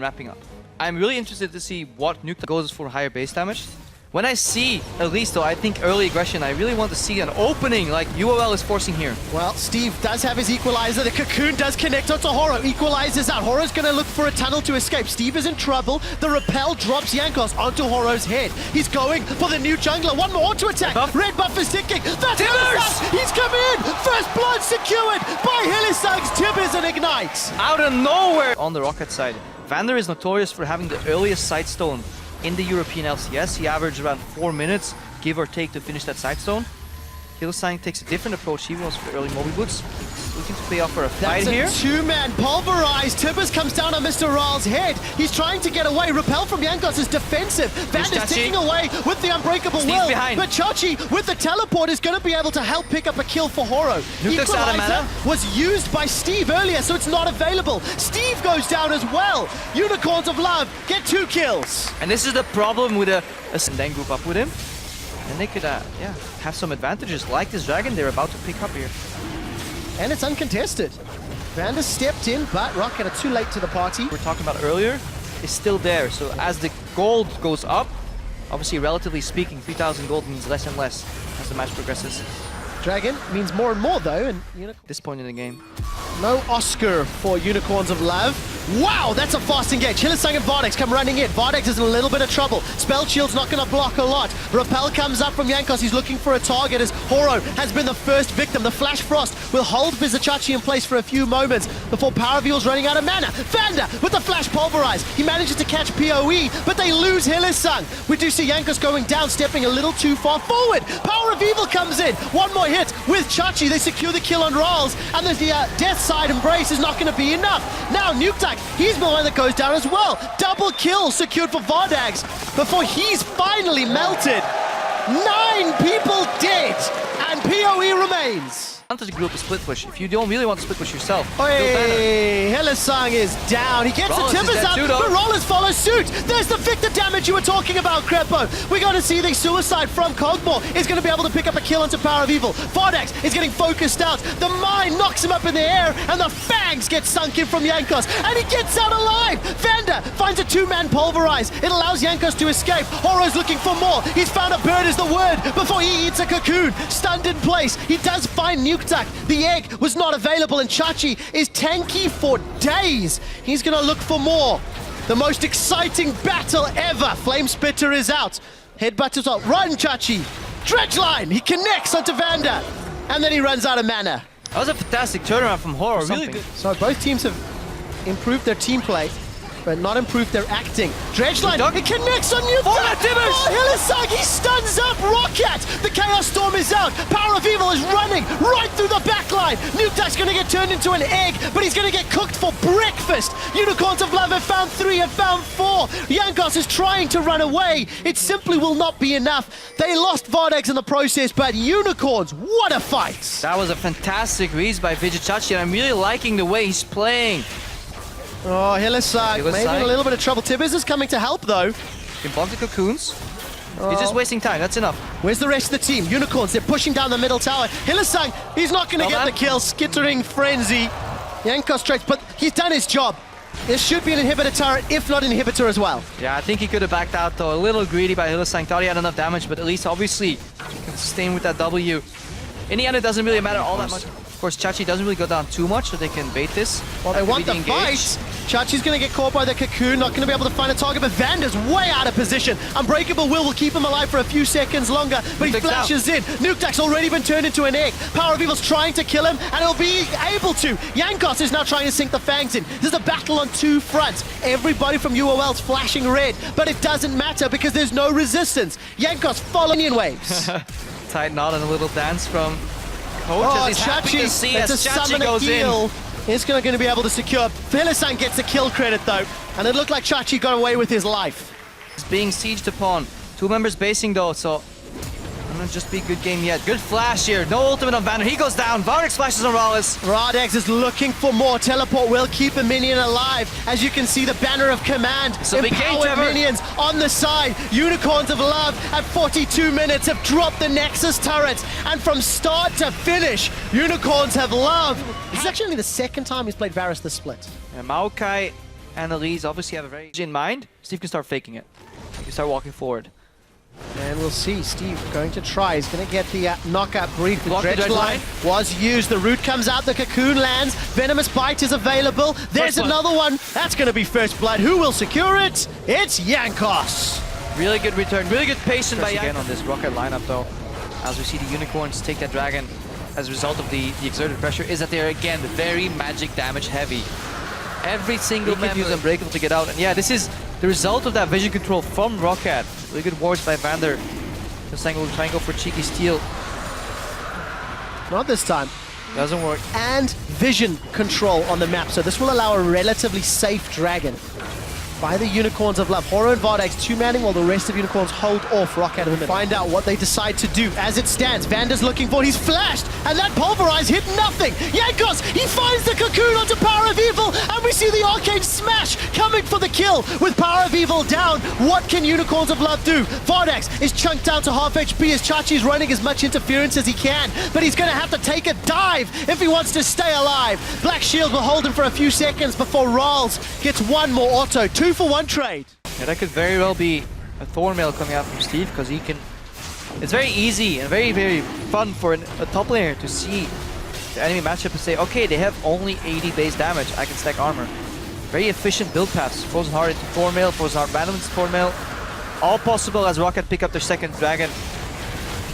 wrapping up. I'm really interested to see what Nuke goes for higher base damage. When I see, at least though, I think early aggression, I really want to see an opening like UOL is forcing here. Well, Steve does have his equalizer. The cocoon does connect onto Horo. Equalizes out. Horo's going to look for a tunnel to escape. Steve is in trouble. The repel drops Jankos onto Horo's head. He's going for the new jungler. One more to attack. Red buff is ticking. That's Tibbers! He's come in. First blood secured by Hillisang's Tibbers and Ignite. Out of nowhere! On the Rocket side, Vander is notorious for having the earliest sidestone in the European LCS. He averaged around 4 minutes, give or take, to finish that sidestone. Hillsang takes a different approach. He was for the early Moby Boots. He's looking to pay off for a fight here. That's a two-man pulverized. Tibbers comes down on Mr. Ral's head. He's trying to get away. Repel from Jankos is defensive. Vander's taking away with the unbreakable will. Behind. But Chachi, with the teleport, is going to be able to help pick up a kill for Horo. Nuke's out of mana. Was used by Steve earlier, so it's not available. Steve goes down as well. Unicorns of Love get 2 kills. And this is the problem with a then group up with him. And they could have some advantages like this dragon they're about to pick up here. And it's uncontested. Vander stepped in, but ROC got too late to the party. We're talking about earlier is still there. So as the gold goes up, obviously relatively speaking, 3,000 gold means less and less as the match progresses. Dragon means more and more though, and This point in the game. no Oscar for Unicorns of Love. Wow, that's a fast engage. Hillisang and Vardex come running in. Vardex is in a little bit of trouble. Spell Shield's not going to block a lot. Repel comes up from Jankos. He's looking for a target as Horo has been the first victim. The Flash Frost will hold Vizichachi in place for a few moments before Power Veil's running out of mana. Vander with the Flash Pulverize. He manages to catch PoE, but they lose Hillisang. We do see Jankos going down, stepping a little too far forward. Power of Evil comes in. One more hit with Chachi. They secure the kill on Ralls, and the Death Side Embrace is not going to be enough. Now Nuke, he's the one that goes down as well. Double kill secured for Vardags before he's finally melted. 9 people dead, and PoE remains. Fantasy group is split push. If you don't really want to split push yourself, Hey, Hillisang is down. He gets Rollins the Timbers out, but Rollins follows suit. There's the Victor damage you were talking about, Crepo. We're going to see the suicide from Cogmore. Is going to be able to pick up a kill onto Power of Evil. Vardax is getting focused out. The mine knocks him up in the air, and the fangs get sunk in from Jankos, and he gets out alive. Vander finds a 2-man pulverize. It allows Jankos to escape. Horo's looking for more. He's found a bird is the word before he eats a cocoon. Stunned in place. He does find Nuke. The egg was not available, and Chachi is tanky for days. He's going to look for more. The most exciting battle ever. Flame Spitter is out. Headbutt is out. Run, Chachi. Dredge line. He connects onto Vander, and then he runs out of mana. That was a fantastic turnaround from Horo. Really good. So both teams have improved their team play, but not improved their acting. Dredge line, it connects on Nuke. Hillisang, he stuns up Rocket. The Chaos Storm is out. Power of Evil is running right through the back line. Nuke's going to get turned into an egg, but he's going to get cooked for breakfast. Unicorns of Love have found 3, have found 4. Jankos is trying to run away. It simply will not be enough. They lost Vardex in the process, but Unicorns, what a fight. That was a fantastic read by Vizichachi, and I'm really liking the way he's playing. Oh, Hillisang, maybe in a little bit of trouble. Tibbers is coming to help, though. You can block the cocoons. He's just wasting time, that's enough. Where's the rest of the team? Unicorns, they're pushing down the middle tower. Hillisang, he's not going to get the kill. Skittering Frenzy. Jankos trades, but he's done his job. There should be an inhibitor turret, if not an inhibitor as well. Yeah, I think he could have backed out, though. A little greedy by Hillisang. Thought he had enough damage, but at least, obviously, can sustain with that W. In the end, it doesn't really matter all that much. Of course, Chachi doesn't really go down too much, so they can bait this. Well, they want the fight. Chachi's going to get caught by the cocoon, not going to be able to find a target, but Vander's way out of position. Unbreakable will keep him alive for a few seconds longer, but he flashes in. Nuke's already been turned into an egg. Power of Evil's trying to kill him, and he'll be able to. Jankos is now trying to sink the fangs in. There's a battle on 2 fronts. Everybody from UOL's flashing red, but it doesn't matter because there's no resistance. Jankos following in waves. Tight knot and a little dance from Coach as he's happy to see as Chachi goes in. It's going to be able to secure. Hillisang gets the kill credit though, and it looked like Chachi got away with his life. He's being sieged upon. 2 members basing though, so gonna just be a good game yet. Good flash here. No ultimate on Vander. He goes down. Vardex flashes on Rallis. Vardex is looking for more. Teleport will keep a minion alive. As you can see, the banner of command. So empowered minions on the side. Unicorns of Love at 42 minutes have dropped the Nexus turrets. And from start to finish, Unicorns of Love. This is actually only the 2nd time he's played Varus this split. Yeah, Maokai and Elise obviously have a very in mind. Steve can start faking it. He can start walking forward. And we'll see, Steve going to try. He's going to get the knockout breed. The Block the dredge line was used. The root comes out, the cocoon lands. Venomous Bite is available. There's another one. That's going to be first blood. Who will secure it? It's Jankos. Really good return, really good patience by again on this Rocket lineup though. As we see the Unicorns take that Dragon as a result of the exerted pressure, is that they're again very magic damage heavy. Every single member use Unbreakable to get out. And yeah, this is the result of that vision control from Rocket. Really good wards by Vander. Hylissang will try and go for cheeky steal. Not this time. Doesn't work. And vision control on the map. So this will allow a relatively safe Dragon by the Unicorns of Love. Horo and Vardax two-manning while the rest of Unicorns hold off Rocket. And find out what they decide to do. As it stands, Vander's looking for, he's flashed, and that Pulverize hit nothing. Jankos, he finds the Cocoon onto Power of Evil, and we see the Arcane Smash coming for the kill. With Power of Evil down, what can Unicorns of Love do? Vardax is chunked down to half HP as Chachi's running as much interference as he can, but he's gonna have to take a dive if he wants to stay alive. Black Shield will hold him for a few seconds before Rawls gets one more auto. 2-for-1 trade. Yeah, that could very well be a Thornmail coming out from Steve, because he can... It's very easy and very, very fun for a top laner to see the enemy matchup and say, okay, they have only 80 base damage, I can stack armor. Very efficient build paths. Frozen Heart into Thornmail, Frozen Heart random into Thornmail. All possible as Rocket pick up their second Dragon.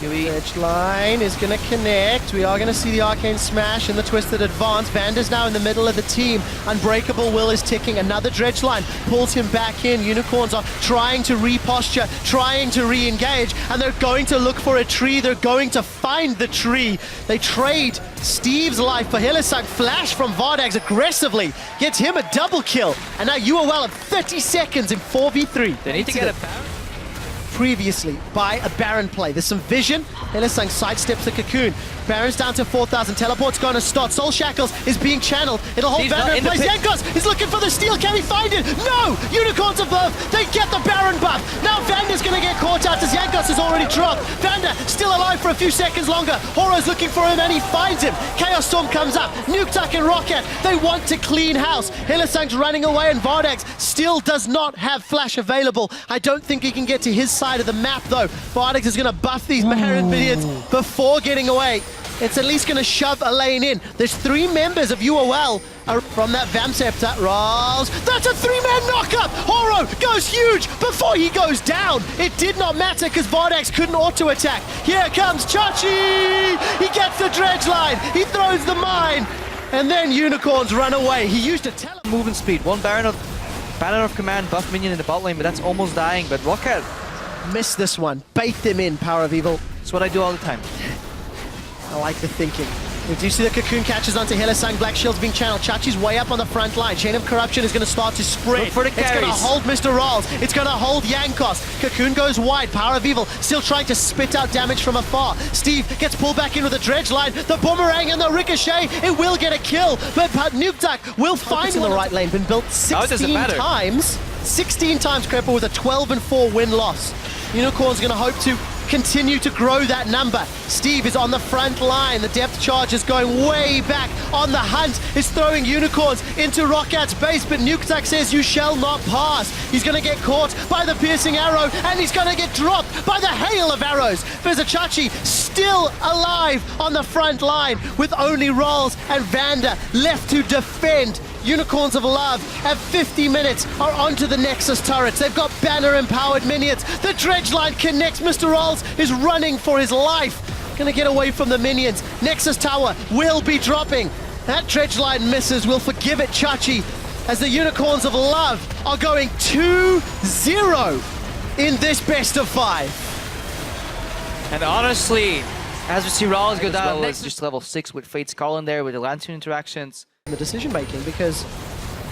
Edge line is going to connect. We are going to see the Arcane Smash in the Twisted Advance. Vander's now in the middle of the team. Unbreakable Will is ticking. Another dredge line pulls him back in. Unicorns are trying to reposture, trying to re-engage, and they're going to look for a tree. They're going to find the tree. They trade Steve's life for Hylissang. Flash from Vardax aggressively gets him a double kill. And now UOL at 30 seconds in 4v3. They need to get a Baron. Previously by a Baron play. There's some vision. Hylissang sidesteps the Cocoon. Baron's down to 4,000. Teleport's going to start. Soul Shackles is being channeled. It'll hold Vander in place. Jankos is looking for the steal. Can he find it? No! Unicorns above. They get the Baron buff. Now Vander's going to get caught out as Jankos has already dropped. Vander still alive for a few seconds longer. Horo's looking for him and he finds him. Chaos Storm comes up. Nukeduck and Rocket. They want to clean house. Hylissang's running away and Vardax still does not have Flash available. I don't think he can get to his side of the map though. Vardax is going to buff these Baron minions before getting away. It's at least going to shove a lane in. There's 3 members of UOL from that Vamp Scepter. Rawls. That's a 3-man knockup. Horo goes huge before he goes down. It did not matter because Vardax couldn't auto-attack. Here comes Chachi. He gets the dredge line. He throws the mine. And then Unicorns run away. He used a movement speed. One Baron of Command buff minion in the bot lane, but that's almost dying. But Rocket missed this one. Bait them in, Power of Evil. That's what I do all the time. I like the thinking. We do see the Cocoon catches onto Hylissang. Black Shield's being channeled. Chachi's way up on the front line. Chain of Corruption is going to start to spread. Look for the carries. It's going to hold Mr. Rawls. It's going to hold Jankos. Cocoon goes wide. Power of Evil still trying to spit out damage from afar. Steve gets pulled back in with the dredge line. The boomerang and the ricochet. It will get a kill. But Nukeduck will find in the right lane. Been built 16 times. 16 times, Crepper, with a 12-4 win-loss. Unicorn's going to hope to continue to grow that number. Steve is on the front line. The depth charge is going way back. On the hunt is throwing Unicorns into Rockat's base, but Nukeduck says you shall not pass. He's going to get caught by the piercing arrow, and he's going to get dropped by the hail of arrows. Chachi still alive on the front line with only Rawls and Vander left to defend. Unicorns of Love at 50 minutes are onto the Nexus turrets. They've got banner-empowered minions. The dredge line connects. Mr. Rawls is running for his life. Gonna get away from the minions. Nexus tower will be dropping. That dredge line misses. We'll forgive it, Chachi, as the Unicorns of Love are going 2-0 in this best of 5. And honestly, as we see Rawls go down, next just level 6 with Fate's Call in there with the Lantern interactions. The decision making because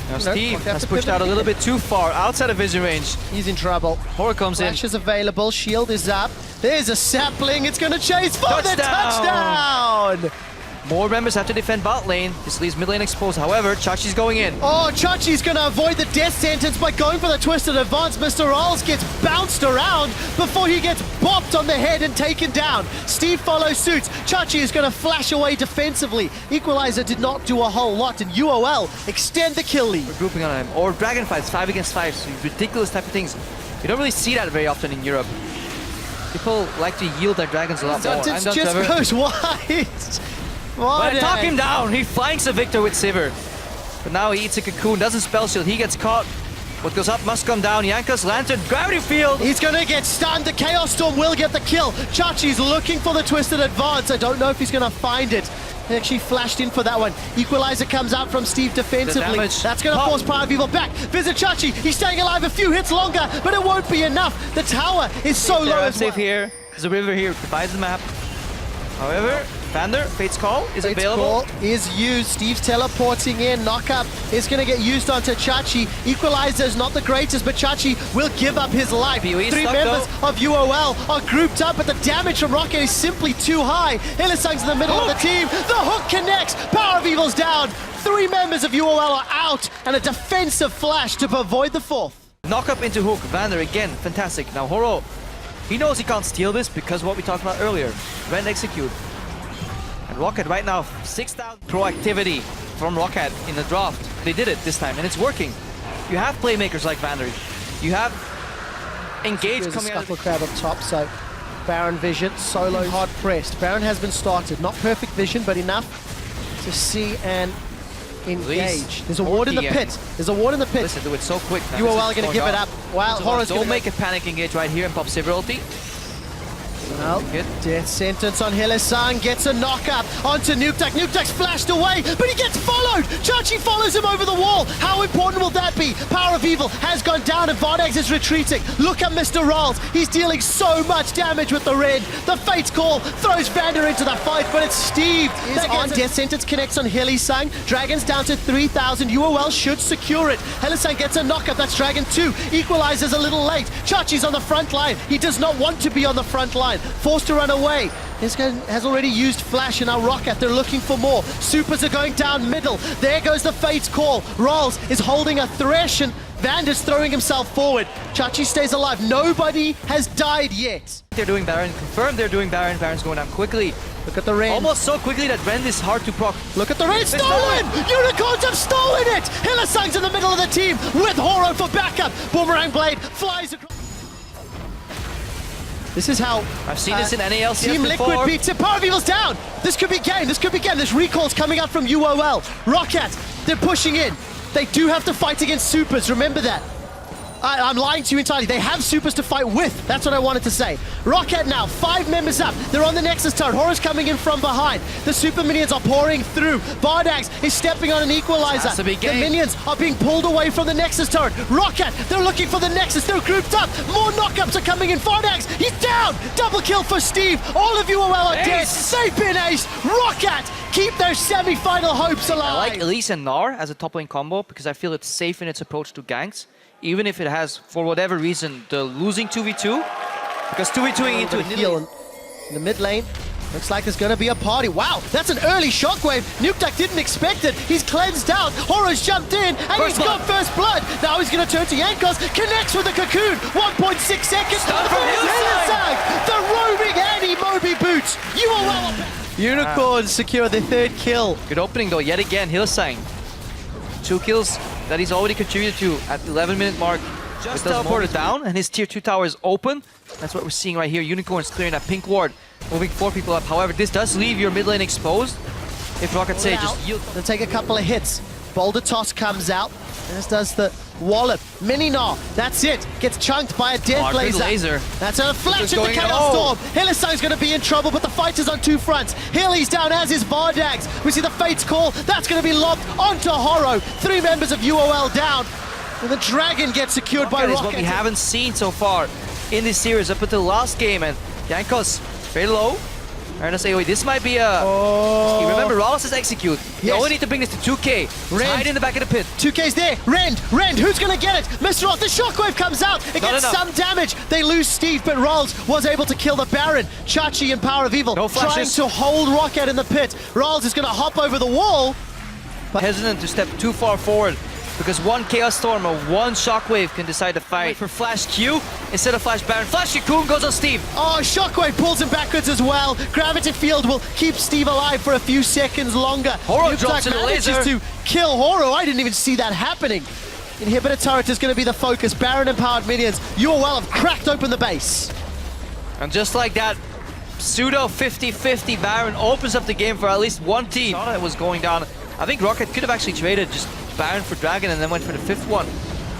now Steve has pushed out a little bit too far outside of vision range. He's in trouble. Horo comes in. Flash is available. Shield is up. There's a sapling. It's going to chase for the touchdown. More members have to defend bot lane. This leaves mid lane exposed. However, Chachi's going in. Oh, Chachi's going to avoid the death sentence by going for the twisted advance. Mr. Rolls gets bounced around before he gets bopped on the head and taken down. Steve follows suit. Chachi is going to flash away defensively. Equalizer did not do a whole lot, and UOL extend the kill lead. We're grouping on him. Or dragon fights, 5 against 5. So ridiculous type of things. You don't really see that very often in Europe. People like to yield their dragons a lot more. It just goes wide. But I talk him down. He flanks a Victor with Sivir. But now he eats a cocoon, doesn't spell shield. He gets caught. What goes up must come down. Jankos, Lantern, Gravity Field. He's going to get stunned. The Chaos Storm will get the kill. Chachi's looking for the twisted advance. I don't know if he's going to find it. He actually flashed in for that one. Equalizer comes out from Steve defensively. That's going to force Power People back. Visit Chachi. He's staying alive a few hits longer, but it won't be enough. The tower is so low as well. Safe here. There's a river here. Divides the map. However, Vander, Fate's Call is available. Fate's Call is used. Steve's teleporting in. Knockup is going to get used onto Chachi. Equalizer is not the greatest, but Chachi will give up his life. PoE 3 members of UOL are grouped up, but the damage from Rocket is simply too high. Hylissang's in the middle of the team. The hook connects. Power of Evil's down. 3 members of UOL are out, and a defensive flash to avoid the 4th. Knock-up into hook. Vander again, fantastic. Now Horo, he knows he can't steal this because of what we talked about earlier. Rend execute. And Rocket right now, 6,000 proactivity from Rocket in the draft. They did it this time, and it's working. You have playmakers like Vander. You have Engage There's coming a out. Scuttle Crab up top, so Baron vision, solo hard pressed. Baron has been started. Not perfect vision, but enough to see and engage. There's a ward in the pit. There's a ward in the pit. Listen, do it so quick. UOL are going to give it up. Wow, Horror's Don't make a panic engage right here and pop Sivir ulti. Well, death sentence on Hylissang, gets a knock-up onto Nukeduck. Nukeduck's flashed away, but he gets followed! Chachi follows him over the wall! How important will that be? Power of Evil has gone down and Vardags is retreating. Look at Mr. Rolls, he's dealing so much damage with the Rend. The Fate's Call throws Vander into the fight, but it's Steve that on. Death sentence connects on Hylissang. Dragon's down to 3,000, UOL should secure it. Hylissang gets a knock-up, that's Dragon 2. Equalizer's a little late. Chachi's on the front line. He does not want to be on the front line. Forced to run away. This guy has already used Flash and now Rocket. They're looking for more. Supers are going down middle. There goes the Fate's Call. Rolls is holding a Thresh and Vander's throwing himself forward. Chachi stays alive. Nobody has died yet. They're doing Baron. Confirmed they're doing Baron. Baron's going down quickly. Look at the Rend. Almost so quickly that Rend is hard to proc. Look at the Rend. Stolen! Unicorns have stolen it! Hylissang's in the middle of the team with Horo for backup. Boomerang Blade flies across. This is how I've seen this in NALCS Team before. Liquid beats it. Power of Evil's down. This could be game. This could be game. There's recalls coming out from UOL. Rocket, they're pushing in. They do have to fight against supers. Remember that. I'm lying to you entirely. They have supers to fight with. That's what I wanted to say. Rocket now, 5 members up. They're on the Nexus turret. Horror's coming in from behind. The super minions are pouring through. Bardags is stepping on an equalizer. That's a big game. The minions are being pulled away from the Nexus turret. Rocket, they're looking for the Nexus. They're grouped up. More knockups are coming in. Bardags, he's down. Double kill for Steve. All of you are well dead. They've been ace. Rocket keep their semi-final hopes alive. I like Elise and Gnar as a top lane combo because I feel it's safe in its approach to ganks. Even if it has, for whatever reason, the losing 2v2, because 2v2ing into it. In the mid lane, looks like there's going to be a party. Wow, that's an early shockwave. Nukeduck didn't expect it. He's cleansed out. Horror's jumped in, and he's got first blood. Now he's going to turn to Jankos, connects with the cocoon. 1.6 seconds. Stun from Hylissang. The roaming anti-Moby boots. UOL. Unicorns secure the 3rd kill. Good opening though, yet again, Hylissang. 2 kills that he's already contributed to at the 11-minute mark. Just teleported down, and his tier 2 tower is open. That's what we're seeing right here. Unicorns clearing that pink ward, moving 4 people up. However, this does leave your mid lane exposed. If Rocket say just yield. They'll take a couple of hits. Boulder Toss comes out, as does the Wallop. Mini Gnar, that's it. Gets chunked by a death laser. That's a flash in the Chaos Storm. Hylissang's going to be in trouble, but the fight is on 2 fronts. Hilly's down, as is Vardags. We see the Fate's Call. That's going to be lobbed onto Horo. 3 members of UOL down. And the Dragon gets secured by Rocket. Is what we haven't seen so far in this series up until the last game. And Jankos very low. Ernest AoE, this might be a... Oh. Remember, Rollis is execute. You Yes. only need to bring this to 2K. Rend. Hide in the back of the pit. 2K's there. Rend, who's gonna get it? Mr. Roth, the shockwave comes out. It Not gets enough. some damage. They lose Steve, but Rolls was able to kill the Baron. Chachi and Power of Evil No trying flashes. to hold Rocket in the pit. Rolls is gonna hop over the wall. Hesitant to step too far forward because one Chaos Storm or one Shockwave can decide to fight. For Flash Q instead of Flash Baron. Flash Cocoon goes on Steve. Oh, Shockwave pulls him backwards as well. Gravity Field will keep Steve alive for a few seconds longer. Horo Nuke drops Duck in the manages laser. to kill Horo. I didn't even see that happening. Inhibitor turret is going to be the focus. Baron empowered minions. UOL have cracked open the base. And just like that, pseudo 50-50 Baron opens up the game for at least one team. Thought it was going down. I think Rocket could have actually traded just Baron for Dragon and then went for the 5th one.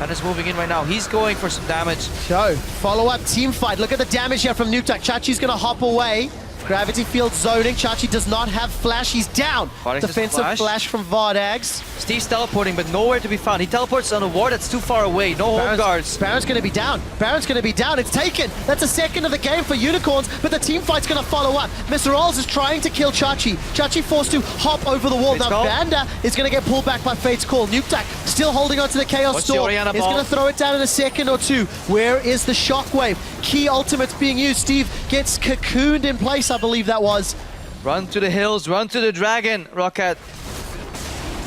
That is moving in right now. He's going for some damage. So, follow-up team fight. Look at the damage here from Nuke Duck. Chachi's going to hop away. Gravity Field zoning. Chachi does not have flash. He's down. Vardags doesn't Defensive flash from Vardags. Steve's teleporting, but nowhere to be found. He teleports on a ward that's too far away. No home guards. Baron's going to be down. Baron's going to be down. It's taken. That's a second of the game for Unicorns, but the team fight's going to follow up. Mr. Rolls is trying to kill Chachi. Chachi forced to hop over the wall. Fate's Now call. Vanda is going to get pulled back by Fate's Call. Nuke Duck still holding on to the Chaos Watch the Storm. Orianna He's ball. going to throw it down in a second or two. Where is the Shockwave? Key ultimates being used. Steve gets cocooned in place, I believe that was. Run to the hills, run to the Dragon, Rocket.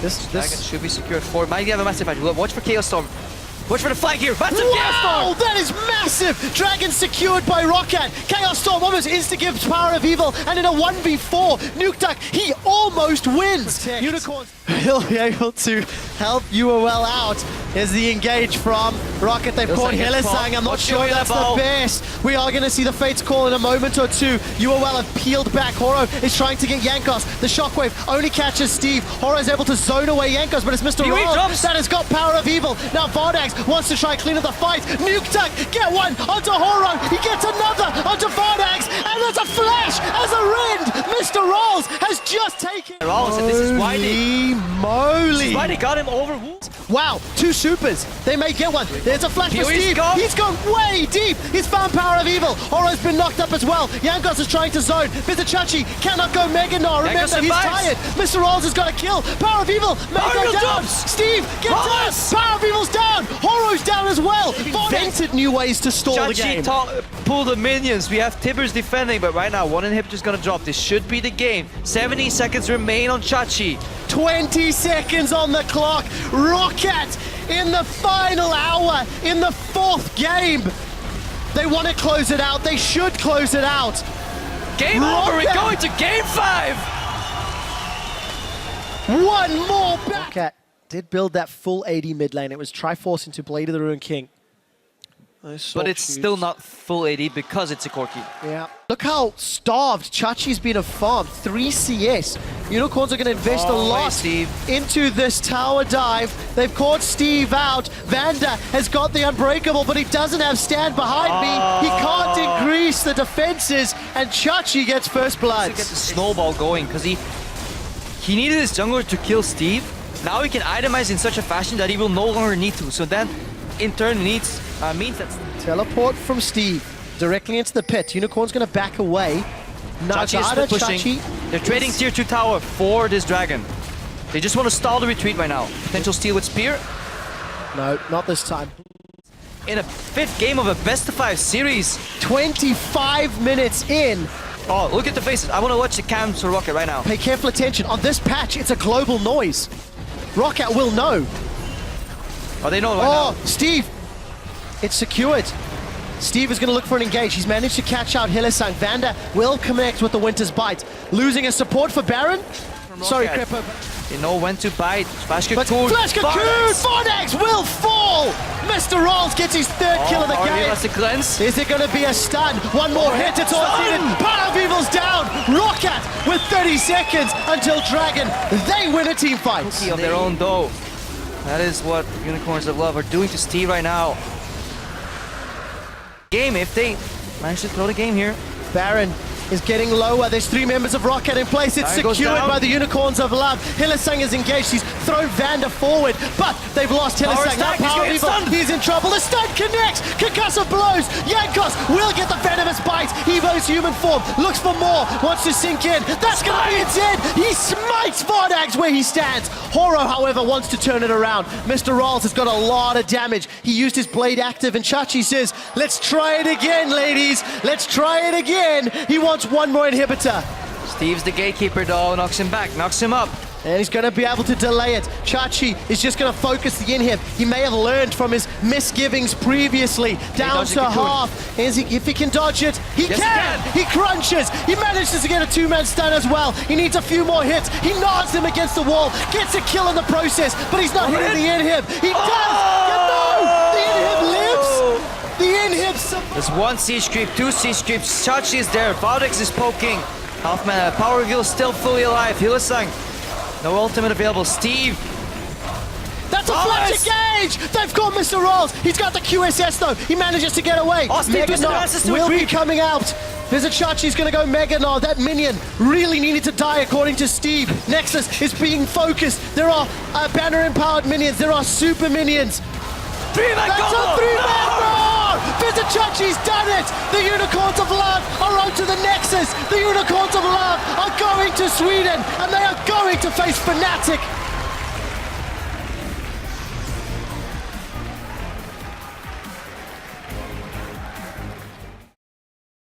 This Dragon should be secured forward. Might have a massive fight. Watch for Chaos Storm. Watch for the flank here. Massive Chaos Wow, Storm! that is massive! Dragon secured by Rocket. Chaos Storm almost insta-gives Power of Evil, and in a 1v4, Nuke Duck, he almost wins! Unicorns will be able to help UOL out. Here's the engage from Rocket. They've caught Hillsang gets Hillsang. popped. I'm not Watch sure the that's the ball. best. We are going to see the Fates call in a moment or two. UOL have peeled back. Horo is trying to get Yankos. The Shockwave only catches Steve. Horo is able to zone away Yankos, but it's Mr. Pee-wee Rolls drops. that has got Power of Evil. Now Vardags wants to try and clean up the fight. Nuke Duck, get one onto Horo. He gets another onto Vardags, and there's a flash as a Rend. Mr. Rolls has just taken. Rolls, and this is why they- Holy moly. Why they got him over? Wow, two supers. They may get one. There's a flash for Pee-wee's Steve. gone. He's gone way deep. He's found Power of Evil. Horo's been knocked up as well. Yankos is trying to zone. Mr. Chachi cannot go Mega Gnar. Remember, Yankos he's survives. tired. Mr. Rolls has got a kill. Power of Evil may Power of go Evil down. drops. Steve, get down. Rolls. Power of Evil's down. Horo's down as well. Invented new ways to stall the game. Chachi pull the minions. We have Tibbers defending, but right now one inhibitor's gonna drop. This should be the game. 70 seconds remain on Chachi. 20 seconds on the clock. Rocket in the final hour, in the 4th game. They want to close it out. They should close it out. Game over. We're Rocket. going to game 5. One more back. Rocket did build that full AD mid lane. It was Triforce into Blade of the Ruined King. But it's still not full AD because it's a Corki. Yeah. Look how starved Chachi's been of farm. 3 CS. Unicorns are going to invest a Oh, lot hey, Steve. into this tower dive. They've caught Steve out. Vanda has got the Unbreakable, but he doesn't have stand behind me. He can't increase the defenses, and Chachi gets first blood. To get the snowball going because he needed his jungler to kill Steve. Now he can itemize in such a fashion that he will no longer need to. So then, in turn, means that Teleport from Steve directly into the pit. Unicorn's going to back away. Chachi is Nagata, still pushing. Chachi. They're trading tier 2 tower for this dragon. They just want to stall the retreat right now. Potential steal with spear. No, not this time. In a 5th game of a best of 5 series. 25 minutes in. Oh, look at the faces. I want to watch the cams for Rocket right now. Pay careful attention. On this patch, it's a global noise. Rocket will know. Oh, they know right Oh, now. Steve. It's secured. Steve is going to look for an engage. He's managed to catch out Hillsang. Vanda will connect with the Winter's Bite. Losing his support for Baron. Sorry, Rocket. Crepo. They know when to bite. Flash But Cocoon. Flash Cocoon! Vardags. Vardags will fall! Mr. Rolls gets his 3rd kill of the RB game. has to cleanse. Is it going to be a stun? One more hit, it's all Stun! needed. Power of Evil's down. Rocket with 30 seconds until Dragon. They win a team fight. Of their own though. That is what Unicorns of Love are doing to Steve right now. Game, if they manage to throw the game here. Baron is getting lower. There's 3 members of Rocket in place. It's There goes secured down. by the Unicorns of Love. Hillesang is engaged. He's thrown Vander forward, but they've lost Power Hillesang. stack, Now he's Power gonna get Evil, stunned. he's in trouble. The stun connects. Concussive blows. Yankos will get the venomous bite. Evo's human form looks for more. Wants to sink in. That's going to be it. He smites Vardags where he stands. Horo, however, wants to turn it around. Mr. Rolls has got a lot of damage. He used his blade active, and Chachi says, let's try it again, ladies. Let's try it again. He wants one more inhibitor. Steve's the gatekeeper though, knocks him back, knocks him up. And he's going to be able to delay it. Chachi is just going to focus the inhib. He may have learned from his misgivings previously. Down dodged to the cocoon. half. If he can dodge it, he Yes, can! he He crunches! He manages to get a 2-man stun as well. He needs a few more hits. He nods him against the wall. Gets a kill in the process, but he's not hitting the inhib. He does! No! The inhib lives! The inhib survives! There's 1 siege creep, 2 siege creeps, Chachi is there, Vardags is poking. Half mana, Power Reveal still fully alive, Hillesang. No ultimate available, Steve. That's a flash engage! They've got Mr. Rolls. He's got the QSS though. He manages to get away. Oh, Steve just advances to a will be creep. coming out. There's a Chachi's gonna go Mega Gnar. That minion really needed to die according to Steve. Nexus is being focused. There are banner empowered minions. There are super minions. 3-man That's combo! a 3-man roar! Vizichachi's done it! The Unicorns of Love are onto the Nexus! The Unicorns of Love are going to Sweden, and they are going to face Fnatic